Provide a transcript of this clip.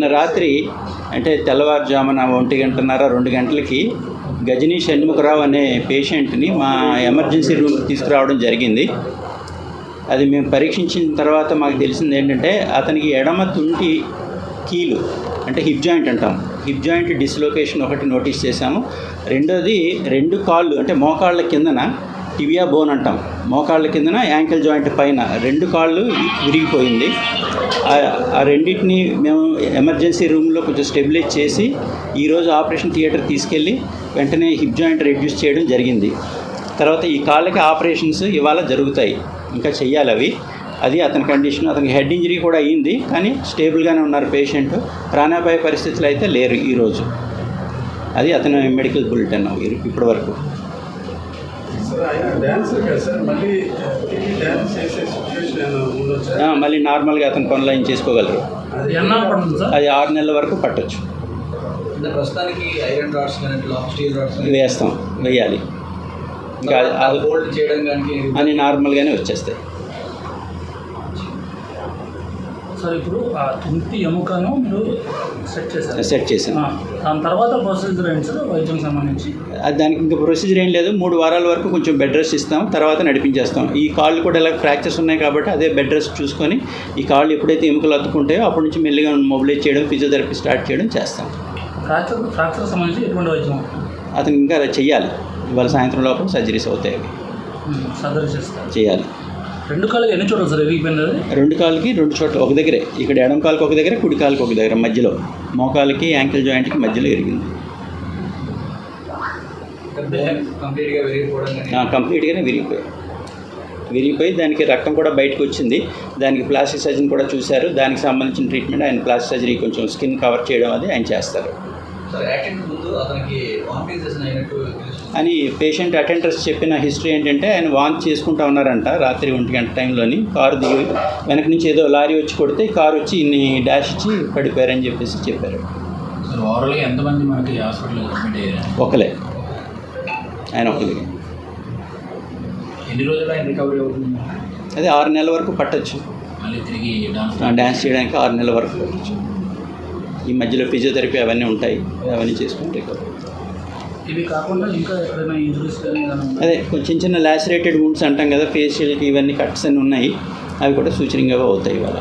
నిన్న రాత్రి అంటే తెల్లవారుజామున 1:30 2 గంటలకి గజనీ షణ్ముఖరావు అనే పేషెంట్ని మా ఎమర్జెన్సీ రూమ్కి తీసుకురావడం జరిగింది. అది మేము పరీక్షించిన తర్వాత మాకు తెలిసింది ఏంటంటే అతనికి ఎడమ తుంటి కీలు అంటే హిప్ జాయింట్ అంటాం, హిప్ జాయింట్ డిస్లొకేషన్ ఒకటి నోటీస్ చేశాము. రెండోది 2 కాళ్ళు అంటే మోకాళ్ళ కిందన టిబియా బోన్ అంటాం, మోకాళ్ళ కిందన యాంకిల్ జాయింట్ పైన 2 కాళ్ళు విరిగిపోయింది. ఆ రెండింటిని మేము ఎమర్జెన్సీ రూమ్లో కొంచెం స్టెబిలైజ్ చేసి ఈరోజు ఆపరేషన్ థియేటర్ తీసుకెళ్ళి వెంటనే హిప్ జాయింట్ రెడ్యూస్ చేయడం జరిగింది. తర్వాత ఈ కాళ్ళకి ఆపరేషన్స్ ఇవాళ జరుగుతాయి, ఇంకా చెయ్యాలి అవి. అది అతని కండిషన్. అతనికి హెడ్ ఇంజరీ కూడా అయ్యింది, కానీ స్టేబుల్గానే ఉన్నారు పేషెంట్. ప్రాణాపాయ పరిస్థితులు అయితే లేరు ఈరోజు. అది అతని మెడికల్ బులెటిన్ ఇప్పటి వరకు. మళ్ళీ నార్మల్గా అతను పనులు ఆయన చేసుకోగలరు. అది 6 నెలల వరకు పట్టొచ్చు. వేయాలి ఇంకా అని నార్మల్గానే వచ్చేస్తాయి. సార్ ఇప్పుడు ఆ తుంటి ఎముకను మీరు సెట్ చేశాను. దాని తర్వాత ప్రొసీజర్ ఏంటి సార్ వైద్యం సంబంధించి? దానికి ఇంకా ప్రొసీజర్ ఏం లేదు. 3 వారాల వరకు కొంచెం బెడ్ రెస్ట్ ఇస్తాం, తర్వాత నడిపించేస్తాం. ఈ కాళ్ళు కూడా ఇలా ఫ్రాక్చర్స్ ఉన్నాయి కాబట్టి అదే బెడ్ రెస్ట్ చూసుకొని ఈ కాళ్ళు ఎప్పుడైతే ఎముకలు అతుక్కుంటాయో అప్పటి నుంచి మెల్లిగా మొబిలైజ్ చేయడం, ఫిజియోథెరపీ స్టార్ట్ చేయడం చేస్తాం. ఫ్రాక్చర్ సంబంధించి ఎటువంటి వైద్యం అతను ఇంకా చెయ్యాలి. ఇవాళ సాయంత్రం లోపల సర్జరీస్ అవుతాయి, సర్జరీ చేస్తారు, చేయాలి. 2 కాళ్ళకి ఎన్ని చోట్ల సార్ విరిగిపోయింది? 2 కాళ్ళకి 2 చోట్ల ఒక దగ్గరే, ఇక్కడ ఎడం కాలుకి ఒక దగ్గర, కుడి కాలుకి ఒక దగ్గర, మధ్యలో మోకాలకి యాంకిల్ జాయింట్కి మధ్యలో విరిగింది. కంప్లీట్గానే విరిగిపోయి దానికి రక్తం కూడా బయటకు వచ్చింది. దానికి ప్లాస్టిక్ సర్జన్ కూడా చూశారు. దానికి సంబంధించిన ట్రీట్మెంట్ ఆయన ప్లాస్టిక్ సర్జరీ కొంచెం స్కిన్ కవర్ చేయడం అది ఆయన చేస్తారు అని పేషెంట్ అటెండర్స్ చెప్పిన హిస్టరీ ఏంటంటే ఆయన వాంతి చేసుకుంటూ ఉన్నారంట రాత్రి 1 గంట టైంలోని. కారు దిగి వెనక నుంచి ఏదో లారీ వచ్చి కొడితే కారు వచ్చి ఇన్ని డాష్ ఇచ్చి పడిపోయారని చెప్పారు. ఎంతమంది మనకి హాస్పిటల్ ఒకలే, ఆయన ఒకలే. ఎన్ని రోజులు ఆయన రికవరీ అవుతుంది? అదే 6 నెలల వరకు పట్టచ్చు. మళ్ళీ తిరిగి డ్యాన్స్ చేయడానికి 6 నెలల వరకు పట్టచ్చు. ఈ మధ్యలో ఫిజియోథెరపీ అవన్నీ ఉంటాయి, అవన్నీ చేసుకుంటే ఇవి కాకుండా ఇంకా ఎక్కడైనా ఇంజరీస్ కానీ అదే కొంచెం చిన్న లాసిరేటెడ్ వూండ్స్ అంటాం కదా, ఫేషియల్కి ఇవన్నీ కట్స్ అన్నీ ఉన్నాయి, అవి కూడా సూచనగా అవుతాయి ఇవాళ.